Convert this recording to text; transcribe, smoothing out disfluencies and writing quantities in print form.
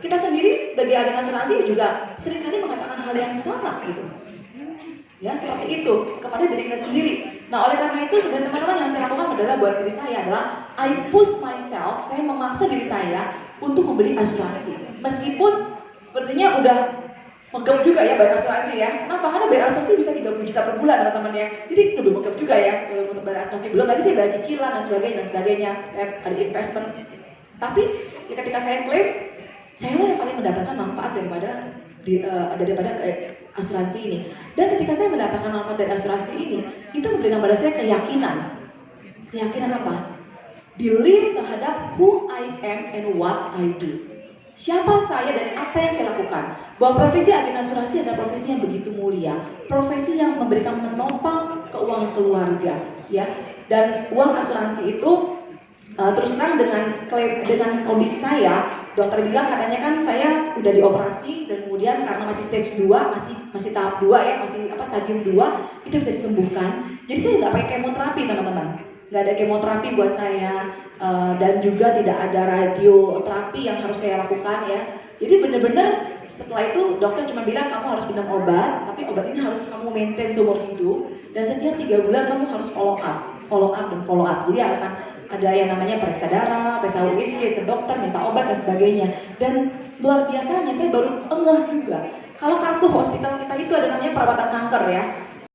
kita sendiri sebagai agen asuransi juga seringkali mengatakan hal yang sama gitu. Ya, seperti itu kepada diri kita sendiri. Nah, oleh karena itu sebenarnya teman-teman yang saya lakukan adalah buat diri saya adalah I push myself, saya memaksa diri saya untuk membeli asuransi. Meskipun sepertinya udah megap juga ya bayar asuransi ya. Kenapa? Karena bayar asuransi bisa 30 juta per bulan teman-teman ya. Jadi udah megap juga ya untuk bayar asuransi. Belum lagi saya bayar cicilan dan sebagainya, ada investment. Tapi ya ketika saya klaim, saya yang paling mendapatkan manfaat daripada asuransi ini. Dan ketika saya mendapatkan manfaat dari asuransi ini, itu memberikan pada saya keyakinan. Keyakinan apa? Belief terhadap who I am and what I do. Siapa saya dan apa yang saya lakukan. Bahwa profesi agen asuransi adalah profesi yang begitu mulia, profesi yang memberikan menopang keuangan keluarga, ya. Dan uang asuransi itu terus terang dengan kondisi saya, dokter bilang katanya kan saya sudah dioperasi dan kemudian karena masih stage 2, masih tahap 2 ya, masih stadium 2, itu bisa disembuhkan. Jadi saya nggak pakai kemoterapi teman-teman, nggak ada kemoterapi buat saya dan juga tidak ada radioterapi yang harus saya lakukan ya. Jadi benar-benar setelah itu dokter cuma bilang kamu harus minum obat, tapi obat ini harus kamu maintain seumur hidup dan setiap 3 bulan kamu harus follow up. Jadi akan ada yang namanya periksa darah, periksa USG ke dokter, minta obat dan sebagainya. Dan luar biasanya saya baru ngeh juga. Kalau kartu hospital kita itu ada namanya perawatan kanker ya.